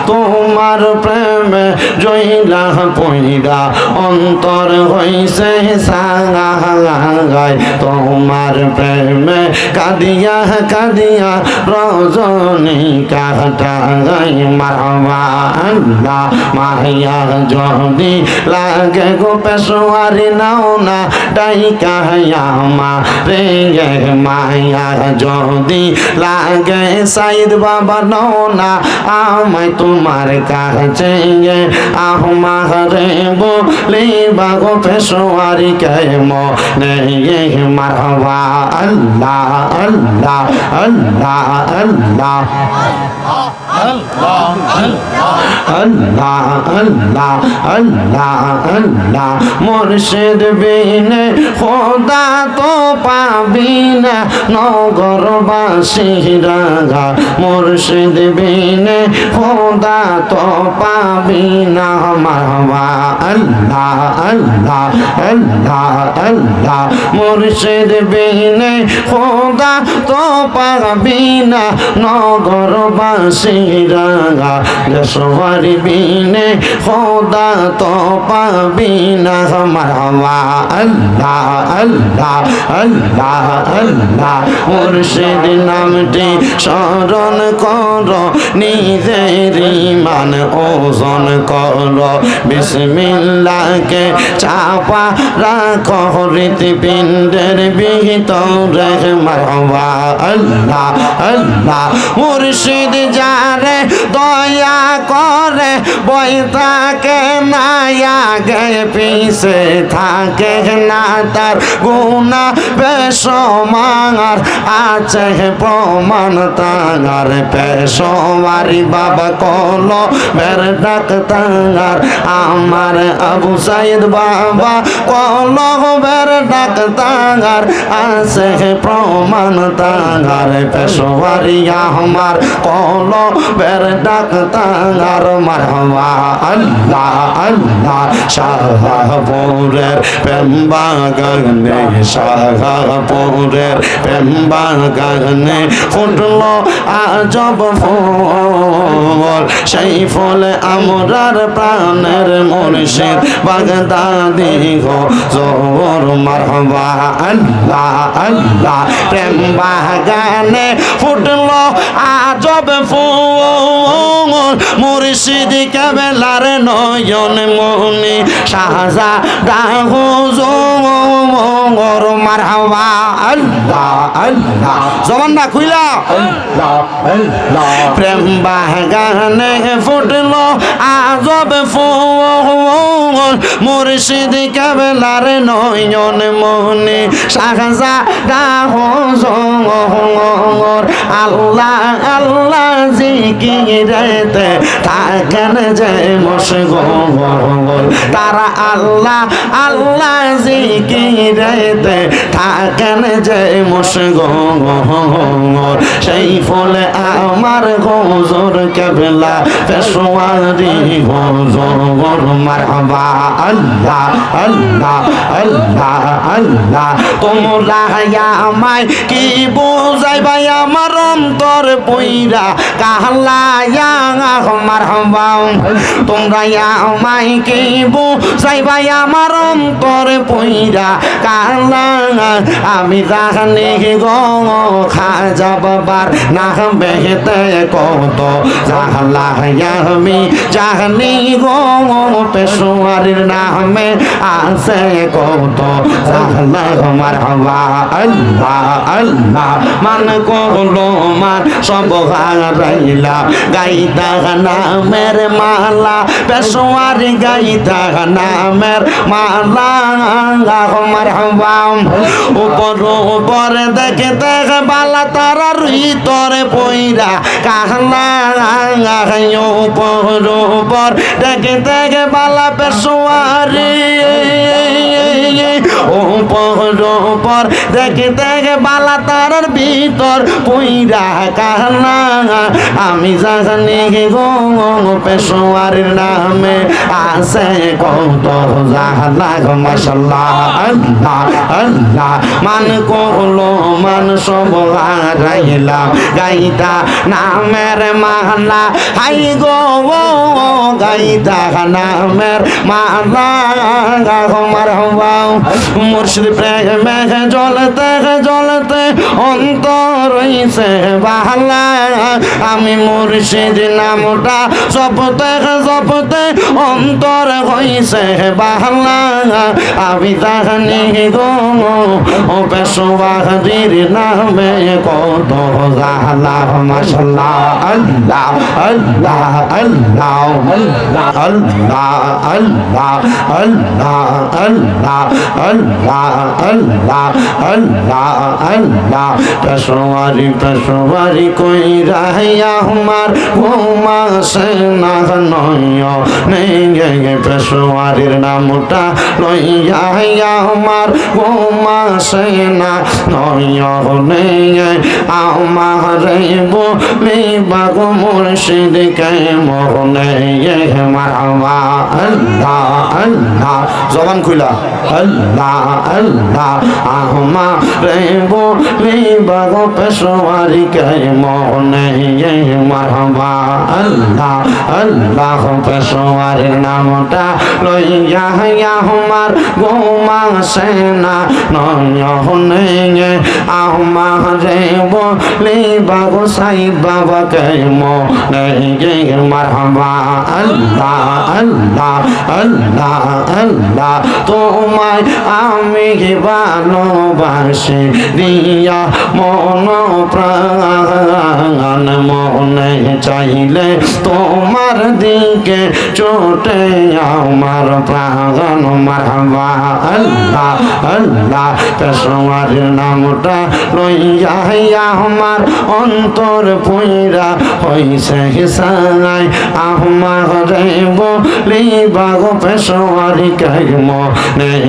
তোমার প্রেমে জইলা পইরা অন্তর হইছে সাঙ্গাই তোমার প্রেমে কাঁদিয়া কাঁদিয়া রজনী কাটাই মারবা আল্লাহ মায়া যদি লাগে গো পেশোয়ারি নাও না ডাইকা মা রে মায়া যদি লাগে সাইদ বাবা নাও না আমায় তোমার কাছে আহমারে বলে বাগো পেশোয়ারি কে মনে মারবা আল্লাহ আল্লাহ আল্লাহ আল্লাহ আল্লাহ আল্লাহ আল্লাহ আল্লাহ মুর্শিদ বিনে খোদা তো পাবি না নগরবাসীরা মুর্শিদ বিনে খোদা তো পাবি না মারবা আল্লাহ আল্লাহ আল্লাহ আল্লাহ মুর্শিদ বিনে খোদা তো পাবি না নগরবাসীরা দেশওয়ারি বিনে খোদা তো পাবি না মারবা আল্লাহ আল্লাহ আল্লাহ আল্লাহ মুর্শিদ নামটি স্মরণ কর নিজের ইমান ওজন কর বিসমিল্লাহকে চাপা রাখো হৃৎপিণ্ডের ভিতরে মারবা আল্লাহ আল্লাহ মুর্শিদ যারে দয়া করে বই থাকে না আগে পিছে থাকে না তার গুণা বেশমার আছে প্রমাণ তার পেশোয়ারি বাবা কল বের ডাক তার আমার আবু সাইদ বাবা কল বের ডাক তার আছে প্রমাণ তার পেশোয়ারি আমার কল বের ডাক তার মারবা আল্লাহ আল্লাহ শাহপুরের প্রেমবাগানে শাহপুরের প্রেমবাগানে ফুটলো আজব ফুল সেই ফুলে আমরার প্রাণের মুর্শিদ বাগদাদি গো জোর মারবা আল্লাহ আল্লাহ প্রেমবাগানে ফুটলো আজব ফুল মুর্শিদ কেবলার নয়ন মনি শাহজাদা হুজুর মারহাবা আল্লাহ আল্লাহ জবান না খুইলা আল্লাহ আল্লাহ প্রেম বাগানে ফুটলো আজব ফুল মুর্শিদ কেবলার নয়ন মনি শাহজাদা হুজুর আল্লাহ আল্লাহ জিকিরেতে থাকেন যে মশগুল তারা আল্লাহ আল্লাহ জিকিরেতে থাকেন যে মশগুল সেই ফলে আমার হুজুর কেবলা পেশোয়ারি হুজুর মারহাবা আল্লাহ আল্লাহ আল্লাহ আল্লাহ তোমরা আমায় কি বুঝাইবা আমার অন্তর পইরা কাহলায়া মারহাবা তোমরা আমায় কি বুঝাইবা আমার অন্তর পইরা কাহলা আমি জানি গো খাজা বাবার না বেহেতে কত জাহলা আমি জানি গো পেশোয়ারির নামে আছে কত জাহলা মারহাবা আল্লাহ আল্লাহ মান কলো মান সব হারাইলা গাইতা নামের মালা পেশোয়ারি গাইতা নামের মালা মারহাবা উপর উপর দেখে দেখে বালা তারা ভিতরে পইরা কাহলা উপর উপর দেখে দেখে বালা পেশোয়ারি উপর দেখে দেখে বালা তারার ভিতর পুইরা কান্না আমি জানি গো পেশোয়ারের নামে আছে কত জাহালা গো মাশাআল্লাহ আল্লাহ আল্লাহ মান কহলো মান সব হারাইলাম গাইতা নামের মালা হাই গো গাইতা নামের মালা গো মারহাবা মুর্শিদ প্রেমে জ্বলতে জ্বলতে অন্তর হইছে বাহালা আমি মুর্শিদ নামটা জপতে জপতে অন্তর হইছে বাহালা আমি জানি গো ও পেশোয়ারির নামে কত জাহালা মাশাআল্লাহ আল্লাহ আল্লাহ আল্লাহ আল্লাহ আল্লাহ আল্লাহ আল্লাহ আল্লাহ আল্লাহ আল্লাহ আল্লাহ পেশোয়ারি কই রাহিয়া আমার ঘুমা সে না নয় নেই পেশোয়ারির নামটা লইয়া আমার ঘুমা সে না নয় নেই আমার বলি বাগ মুর্শিদ কে মোহনে মারহাবা আল্লাহ আল্লাহ জবান খুলা আল্লাহ আল্লাহ আমারে বলি বাগ পেশোয়ারি কে মোহনে মারহাবা আল্লাহ আল্লাহ পেশোয়ারির নামটা লইয়া আমার গোমা সেনা নয়নে আমারে বলি বাগ সাইদ বাবা কে মোহনে মারহাবা আল্লাহ আল্লাহ আল্লাহ আল্লাহ তোমায় আমি ভালোবাসি দিয়া মন প্রাণ মনে চাইলে তোমার দিকে চোটে আমার প্রাণ মারহাবা আল্লাহ আল্লাহ পেশোয়ারির নামটা লইয়া আমার অন্তর পুইরা হইছে হিসাই আমারে বলি বাগ পেশোয়ারি কাইম নেই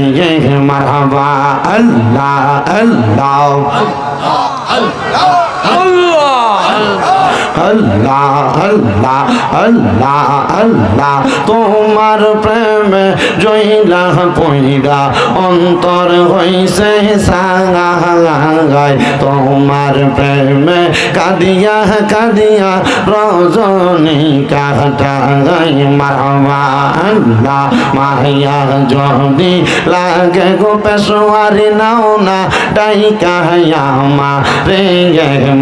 মারহাবা আল্লাহ আল্লাহ আল্লাহ আল্লাহ আল্লাহ আল্লাহ আল্লাহ তোমার প্রেমে জইলা পইরা অন্তর হইছে সাঙ্গাই তোমার প্রেমে কাদিয়া কাদিয়া রজনী কাটাই মারহাবা আল্লাহ মাহিয়া যদি লাগে গো পেশোয়ারি নাও না ডাইকা মা রে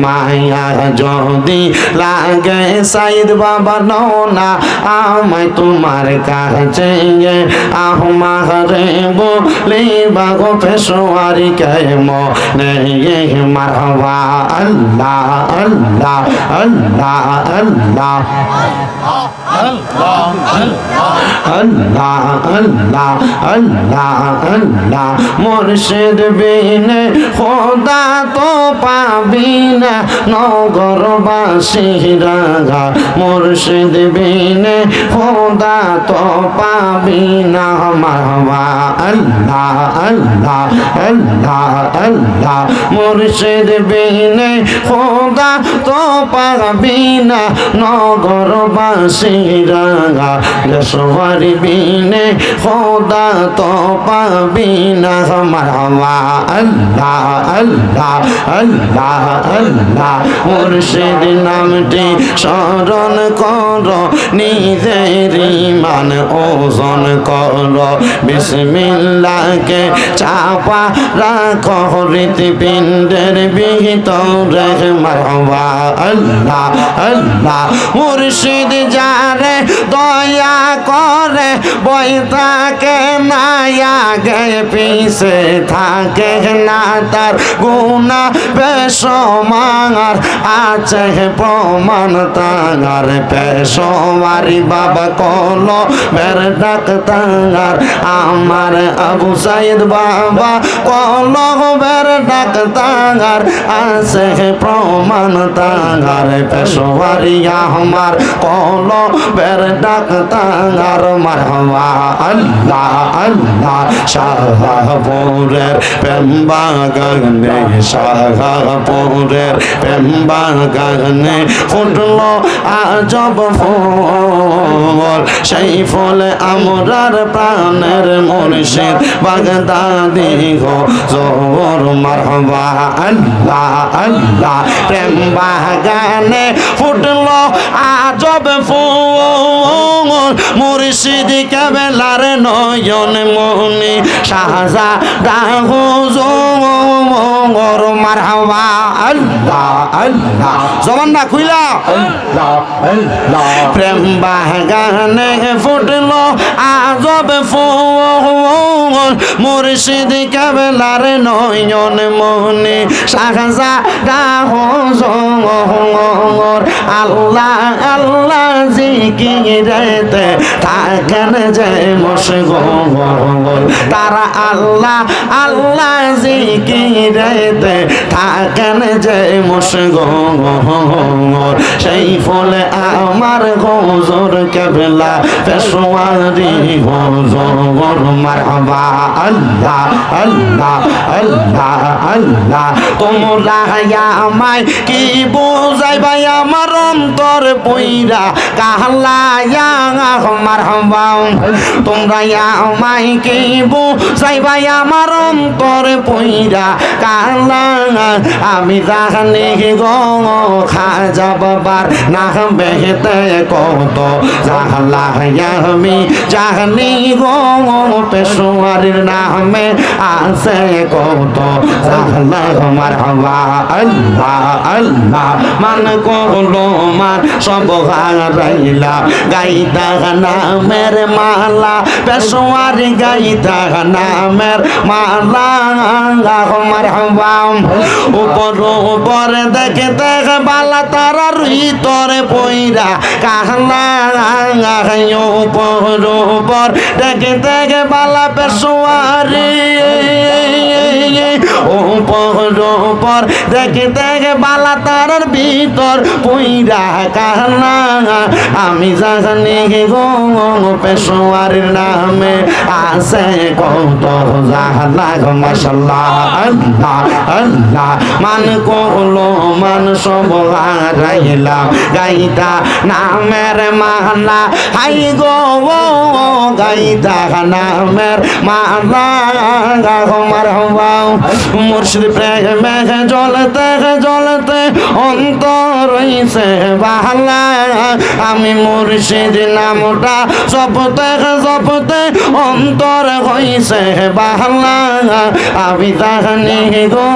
মায়া যদি লাগে সাইদ বাবা নাও না আমায় তোমার কাছে আমারে বলি বাগো পেশোয়ারি কে মনে মারহাবা আল্লাহ আল্লাহ আল্লাহ আল্লাহ আল্লাহ আল্লাহ আল্লাহ আল্লাহ মুর্শিদ বিনে খোদা তো পাবি না নগরবাসীরা মুর্শিদ বিনে খোদা তো পাবি না মারহাবা আল্লাহ আল্লাহ আল্লাহ আল্লাহ মুর্শিদ বিনে খোদা তো পাবি না নগরবাসীরা পেশোয়ারি বিনে খোদা তো পাবি না মারহাবা আল্লাহ আল্লাহ আল্লাহ আল্লাহ মুর্শিদ নামটি স্মরণ কর নিজের ঈমান ওজন কর বিসমিল্লাহকে চাপা রাখো হৃৎপিণ্ডের ভিতরে মারহাবা আল্লাহ আল্লাহ মুর্শিদ যারে দয়া করে বই থাকে না আগে পিছে থাকে না তার গুনাহ বেশমার আছে প্রমাণ তার পেশোয়ারি বাবা কলো বের ডাক তার আমার আবু সাইদ বাবা কলো বের ডাক তার আছে প্রমাণ তার পেশোয়ারি আমার কলো বের ডাক তার আর মারহাবা আল্লাহ আল্লাহ শাহপুরের প্রেম বাগানে শাহপুরের প্রেম বাগানে ফুটলো আজব ফুল সেই ফুলে আমরার প্রাণের মুর্শিদ বাগদাদি গো জোর মারহাবা আল্লাহ আল্লাহ প্রেম বাগানে ফুটলো আজব ফুল মুর্শিদ কেবলার নয়ন মনি শাহজাদা হুজুর মারহাবা আল্লাহ আল্লাহ জবানটা খুইলা আল্লাহ আল্লাহ প্রেম বাগানে ফুটলো আজব ফুল মুর্শিদ কেবলার নয়ন মনি শাহজাদা হুজুর আল্লাহ আল্লাহ জিকিরেতে থাকেন যে মশগুল তারা আল্লাহ আল্লাহ জিকিরেতে থাকেন যে মশগুল সেই ফলে আমার হুজুর কেবলা পেশওয়ারি হুজুর মারহাবা আল্লাহ আল্লাহ আল্লাহ আল্লাহ তোমরা আমায় কি বুঝাইবা আমার অন্তর পইরা কাহলায়া মারহাবা তোমরা আমায় কি বুঝাইবা আমার অন্তর পইরা কাহলা আমি জানি গো খাজা বাবার না বেহেতে কত জাহলা আমি জানি গো পেশওয়ারির নামে আছে কত জাহলা মারহাবা আল্লাহ আল্লাহ মান করলো মান সব হারাইলা গাইতা নামের মালা পেশওয়ারি গাইতা নামের মালা মারহাবা উপর উপর দেখে দেখে বালা তারা ভিতরে পইরা কাহলা উপর উপর দেখে দেখে বালা পেশওয়ারি উপর উপর দেখে দেখে বালা তারার ভিতর পইরা কাহলা আমি জানি গো পেশওয়ারির নামে আছে কত জাহলা গো মাশাআল্লাহ আল্লাহ আল্লাহ মান করলো মান সব হারাইলা গাইতা নামের মালা হাই গো গাইতা নামের মালা গো মারহাবা মুর্শিদ প্রেমে জ্বলতে জ্বলতে অন্তর রইছে বাহালা আমি মুর্শিদ নামটা জপতে জপতে অন্তর হইছে বাহালা আমি জানি গো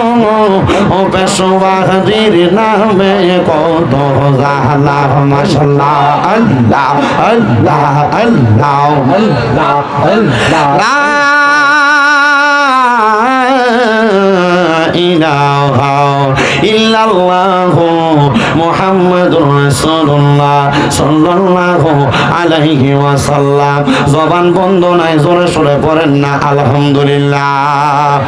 ও পেশওয়ারির নামে কত জাহলা মাশাআল্লাহ আল্লাহ আল্লাহ আল্লাহ আল্লাহ আল্লাহ ইলাহা ইল্লাল্লাহু মুহাম্মাদুর রাসূলুল্লাহ সাল্লাল্লাহু আলাইহি ওয়াসাল্লাম জবান বন্ধ নাই জোরে সোরে পড়েন না আলহামদুলিল্লাহ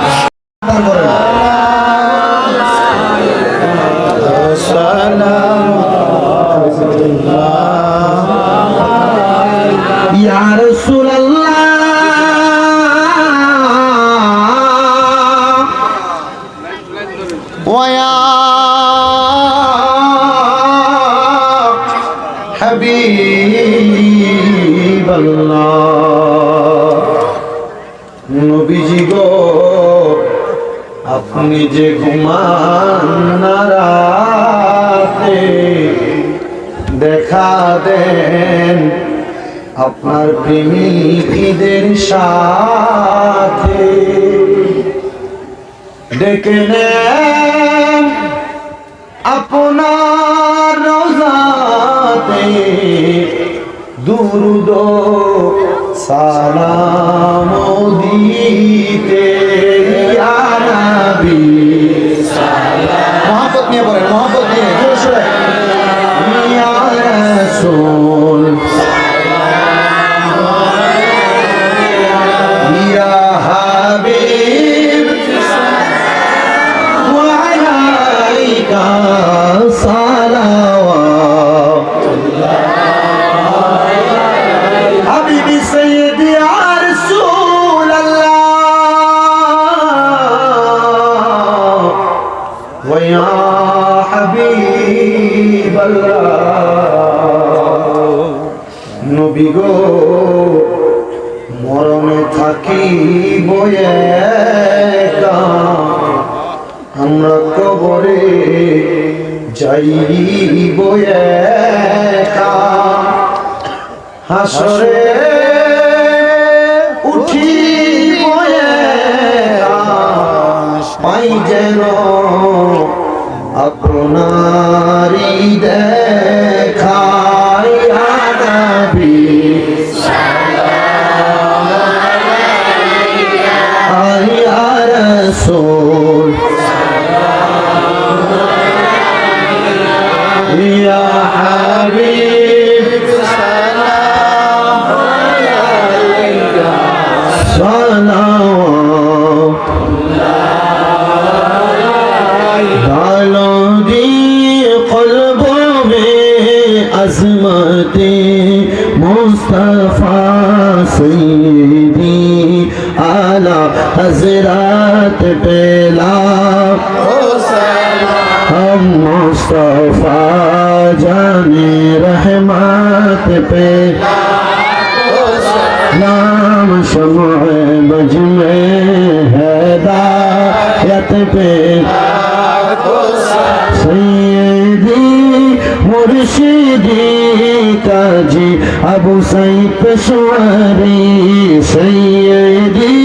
ইয়া রাসূলুল্লাহ ওয়া হাবিবাল্লাহ নবীজি গো আপনি যে ঘুমান না রাতে দেখা দেন আপনার প্রেমিকদের সাথে ডেকে নেন আপনার রোজাতে দুরুদ সালাম দিতে ইয়া নবী সালাম মোহাম্মত নিয়ে বলেন মোহাম্মত নিয়ে ইয়া রাসূল ইয়া হাবিব ওয়া আলাইকা সালাওয়াতুল্লাহ নবী গো মরণে থাকিব একা, আমরা কবরে যাইব একা, হাসরে উঠিব একা, পাই যেন আপনারি দেখা। ইয়া নবী সালাম আলাইকা, ইয়া রাসূল সালাম আলাইকা, ইয়া হাবিব সালাম আলাইকা, अज़मते मुस्तफ़ा सय्यदी आला हज़रत पेला हम मुस्तफ़ा जाने रहमत पे नाम शम्अ बज में हिदायत पे सय्यदी मुर्शिदी काजी अबू सईद पेशवारी, सय्यदी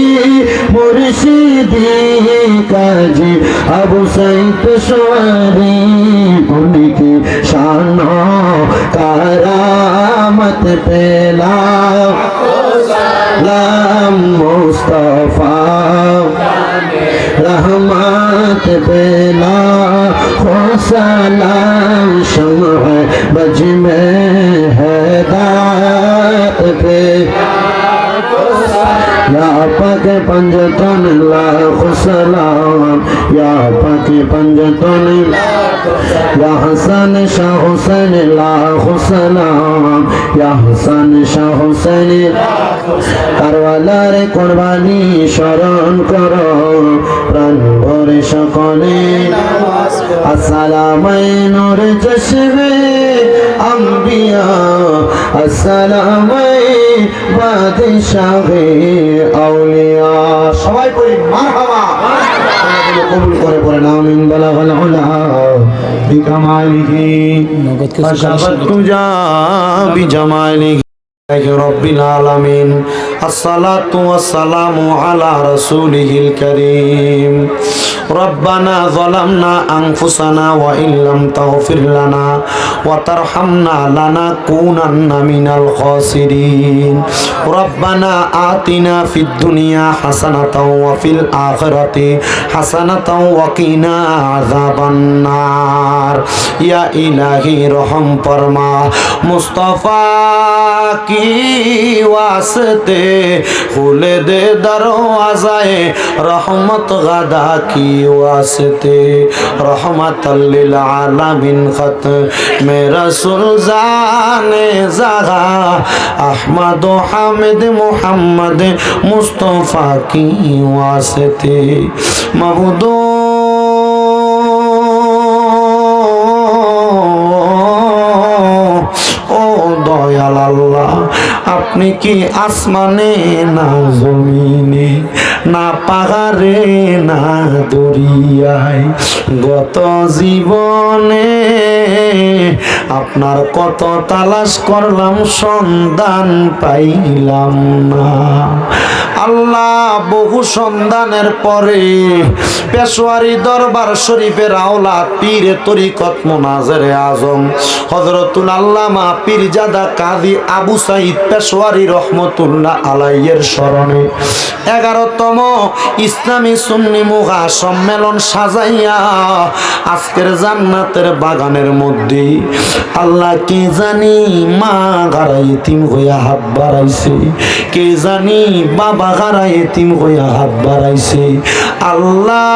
मुर्शिदी काजी अबू सईद पेशवारी, उनकी शानो करामत पेला लाम मुस्तफा रहमत पेला हो सलाम शम्अ बज में हिदायत पे या पाक पंजतन लाख सलाम, या पाक पंजतन या हसन शाह हुसैन लाख सलाम, या हसन शाह हुसैन কারবালার কুরবানি স্মরণ করো প্রাণ ভরে সকলে। আসসালামু নূর চশমে আম্বিয়া, আসসালামু বাদশাহে আউলিয়া। সবাই পড়ি মারহাবা, কবুল করে পড়ে আমিন। বালাগাল উলা বিকামালিহি ফাশাবাতু জা বিজামালিহি রব্বিল আলামিন। আসসালাতু ওয়াসসালামু আলা রাসূলিহিল কারীম। রব্বানা যালামনা আনফুসানা ওয়া ইল্লাম তাগফির লানা ওয়া তারহামনা লানাকুনান্না মিনাল খাসিরিন। রব্বানা আতিনা ফিদ দুনিয়া হাসানাতাও ওয়া ফিল আখিরাতি হাসানাতাও ওয়া কিনা আযাবান নার। ইয়া ইলাহি রহম ফরমা মুস্তাফা কি वास्ते खुले दे दरवाज़ाए रहमत गदा की वास्ते रहमतल लिल आलमीन खत में रसूल जाने ज़गा अहमद हामिद मुहम्मद मुस्तफ़ा की वास्ते मबूदो দয়াল আল্লাহ, আপনি কি আসমানে না জমিনে না পাহাড়ে না দরিয়ায়, গত জীবনে আপনার কত তালাশ করলাম সন্ধান পাইলাম না। আল্লাহ বহু সন্ধানের পরে পেশোয়ারি দরবার শরীফের আওলাদ পীরে তরিকত মুনাজেরে আজম হযরতুল আল্লামা পীরজাদা কাজী আবু সাঈদ পেশোয়ারি রহমতুল্লাহ আলাইহির স্মরণে 11তম ইসলামী সুন্নি মুগা সম্মেলন সাজাইয়া আজকের জান্নাতের বাগানের মধ্যে আল্লাহ কে জানি মা গারা ইতিম হইয়া হাত বাড়াইছে, কে জানি বাবা গারা ইতিম হইয়া হাত বাড়াইছে। আল্লাহ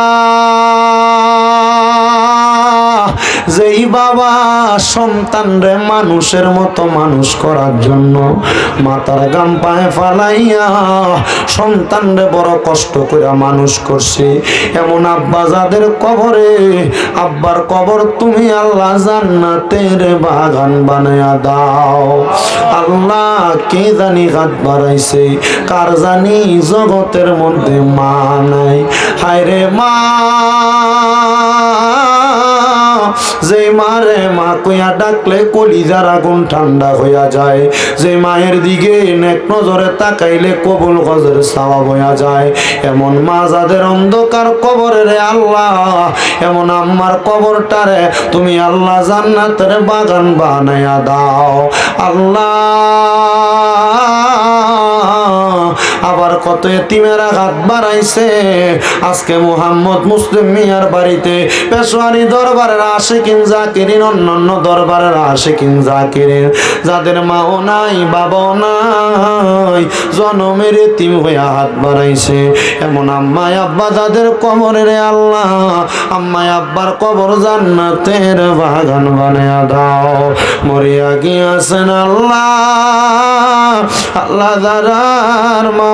যেই বাবা সন্তানরে মানুষের মতো মানুষ করার জন্য মাথার গাম পায়ে ফালাইয়া সন্তানরে বড় কষ্ট করে মানুষ করছে, এমন আব্বা যাদের কবরে, আব্বার কবর তুমি আল্লাহ জান্নাতের বাগান বানায়া দাও। আল্লাহ কে জানি হাত বাড়াইছে, কার জানি জগতের মধ্যে মা নাই। হায় রে মা, যে মারে মা কইয়া ডাকলে কলিজার আগুন ঠান্ডা হইয়া যায়, যে মায়ের দিকে নেক নজরে তাকাইলে কবুল গজের সওয়াব হইয়া যায়, এমন মা যাদের অন্ধকার কবরে রে আল্লাহ, এমন আম্মার কবরটারে তুমি আল্লাহ জান্নাতের বাগান বানায়া দাও। আল্লাহ আবার কত এতিমেরা হাত বাড়াইছে, আজকে মুহাম্মদ মুসলিম মিয়ার বাড়িতে পেশোয়ারি দরবারের আশিকিন জাকিরিন, অন্যান্য দরবারের আশিকিন জাকিরিন, যাদের মাও নাই বাবাও নাই, জনমের এতিম হইয়া হাত বাড়াইছে, এমন আম্মাই আব্বা যাদের কবরে রে আল্লাহ, আম্মাই আব্বার কবর জান্নাতের বাগান বানায়া দাও। মরিয়া গিয়াছেন আল্লাহ, আল্লাহ দারার মা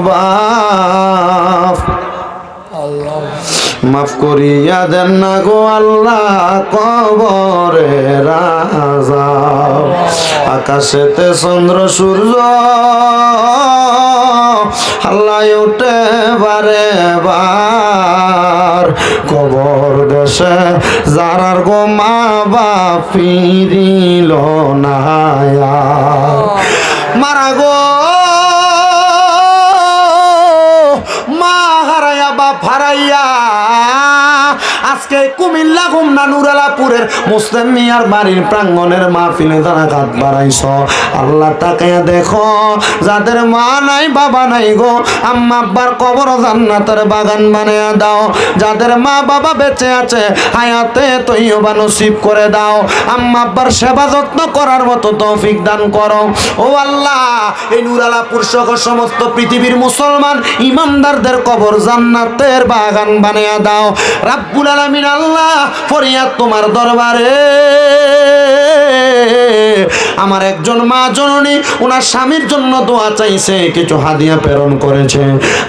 বাপ মাফ করিয়া দেন না গো আল্লাহ, কবরে রাজা। আকাশেতে চন্দ্র সূর্য আল্লাহ উঠে বারে বার, কবর দেশে যারার গো মা বাপ ফিরিল না মারা গো, মা হারাইয়া বাপ হারাইয়া আজকে কুমিল্লা গুমনা নুরালাপুরের মুসলিম মিয়ার বাড়ির প্রাঙ্গণের মাহফিলে তারা হাত বাড়াইছ। আল্লাহ তাকায়া দেখো, যাদের মা নাই বাবা নাই গো, আম্মা আব্বার কবর জান্নাতের বাগান বানায়া দাও। যাদের মা বাবা বেঁচে আছে হায়াতে তৈয়বা নসিব করে দাও। আম্মা আব্বার সেবা যত্ন করার মতো তৌফিক দান করো ও আল্লাহ। এই নুরালাপুর সহ সমস্ত পৃথিবীর মুসলমান ইমানদারদের কবর জান্নাতের বাগান বানায়া দাও রাব্বুল আলামিন। আল্লাহ ফরিয়াদ তোমার দরবারে, আমার একজন মা জননী ওনার স্বামীর জন্য দোয়া চাইছে, কিছু হাদিয়া প্রেরণ করেছে,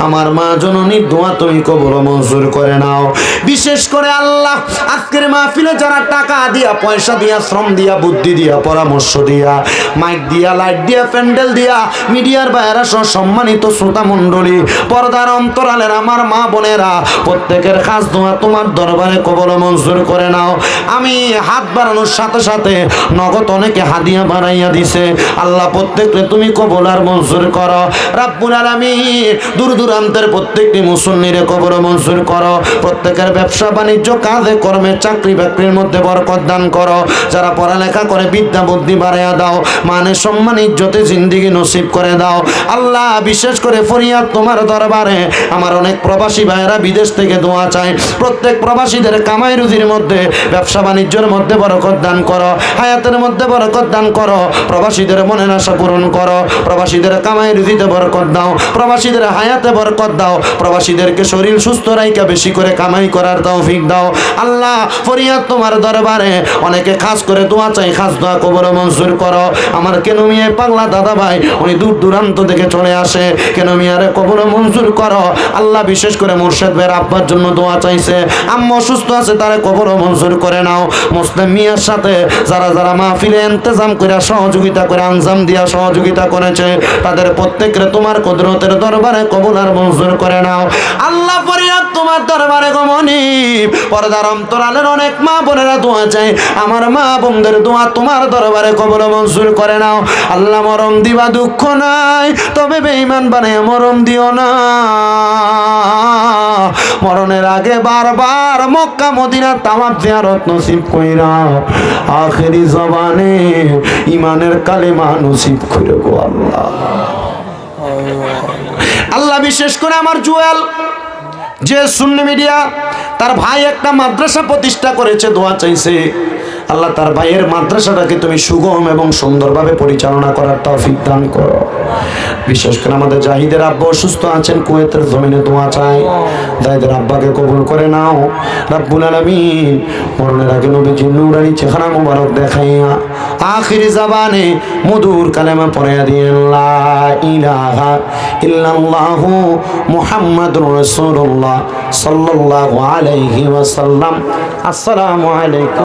আমার মা জননীর দোয়া তুমি কবুল মঞ্জুর করে নাও। বিশেষ করে আল্লাহ আজকের মাহফিলে যারা টাকা দিয়া, পয়সা দিয়া, শ্রম দিয়া, বুদ্ধি দিয়া, পরামর্শ দিয়া, মাইক দিয়া, লাইট দিয়া, প্যান্ডেল দিয়া, মিডিয়ার বাইরা সহ সম্মানিত শ্রোতা মণ্ডলী, পর্দার অন্তরালের আমার মা বোনেরা, প্রত্যেকের খাস দোয়া তোমার দরবারে কবুল মঞ্জুর করে নাও। আমি হাত বাড়ানোর সাথে সাথে নগদ অনেকে হাদিয়া বাড়াইয়া দিছে, আল্লাহ প্রত্যেককে তুমি কবুল আর মঞ্জুর করো রাব্বুল আলামিন। দূর দূরান্তের প্রত্যেকটি মুসল্লিরে কবুল মঞ্জুর করো। প্রত্যেকের ব্যবসা বাণিজ্য, কাজে কর্মে, চাকরি বাকরির মধ্যে বরকত দান করো। যারা পড়ালেখা করে বিদ্যা বুদ্ধি বাড়াইয়া দাও, মানে সম্মান ইজ্জতে জিন্দেগি নসিব করে দাও আল্লাহ। বিশেষ করে ফরিয়াদ তোমার দরবারে, আমার অনেক প্রবাসী ভাইয়েরা বিদেশ থেকে দোয়া চায়, প্রত্যেক প্রবাসীদের কামাই রুজির মধ্যে, ব্যবসা বাণিজ্যের মধ্যে বরকত দান করো, হায়াতের মধ্যে বরকত দান করো, প্রবাসীদের মনের আশা পূরণ করো, প্রবাসীদের কামাই রুজিতে বরকত দাও, প্রবাসীদের হায়াতে বরকত দাও, প্রবাসীদেরকে শরীর সুস্থ রাইকা বেশি করে কামাই করার তৌফিক দাও আল্লাহ। ফরিয়াদ তোমার দরবারে, অনেকে খাস করে দোয়া চাই, খাস দোয়া কবুল মঞ্জুর করো। আমার কেন মিয়া পাগলা দাদা ভাই, উনি দূর দূরান্ত থেকে চলে আসে, কেন মিয়ারে কবুল মঞ্জুর করো আল্লাহ। বিশেষ করে মুর্শেদ ভাইয়ের আব্বার জন্য দোয়া চাইছে, আম্মা অসুস্থ আছে, তারা কবুল মঞ্জুর করে নাও। মুসলিম মিয়ার সাথে যারা যারা মাহফিলে ইন্তজাম করে সহযোগিতা করে, আঞ্জাম দিয়া সহযোগিতা করেছে, তাদের প্রত্যেকের তোমার কুদরতের দরবারে কবুল আর মঞ্জুর করে নাও আল্লাহ। ফরিয়াদ তোমার দরবারে গমনি, পর্দার অন্তরালের অনেক মা বোনেরা দোয়া চাই, আমার মা বোনদের দোয়া তোমার দরবারে কবুল মঞ্জুর করে নাও আল্লাহ। মরম দিবা দুঃখ নাই, তবে বেঈমান বানায় মরম দিও না। মরণের আগে বারবার মক্কা মদিনা তাওয়াফ জিয়ারত নসিব কইরা, আখেরি জবানে ইমানের কালেমা নসিব করে গো আল্লাহ। আল্লাহ বিশেষ করে আমার জুয়েল যে সুন্নি মিডিয়া, তার ভাই একটা মাদ্রাসা প্রতিষ্ঠা করেছে, দোয়া চাইছে আল্লাহ তার ভাইয়ের মাদ্রাসাটাকে তুমি সুগম এবং সুন্দরভাবে পরিচালনা করার তৌফিক দান করো। বিশেষ করে আমাদের জাহিদের আব্বা অসুস্থ আছেন, কুয়েতের জমিনে দোয়া চাই, জাহিদের আব্বাকে কবুল করে নাও রব্বুল আলামিন। মরণের আগে নবীজির নূরানি চেহারা মুবারক দেখাইয়া আখিরি জাবানে মধুর কালেমা পড়াইয়া দিয়েন লা ইলাহা ইল্লাল্লাহু মুহাম্মাদুর রাসূলুল্লাহ সাল্লাল্লাহু আলাইহি ওয়াসাল্লাম। আসসালামু আলাইকুম।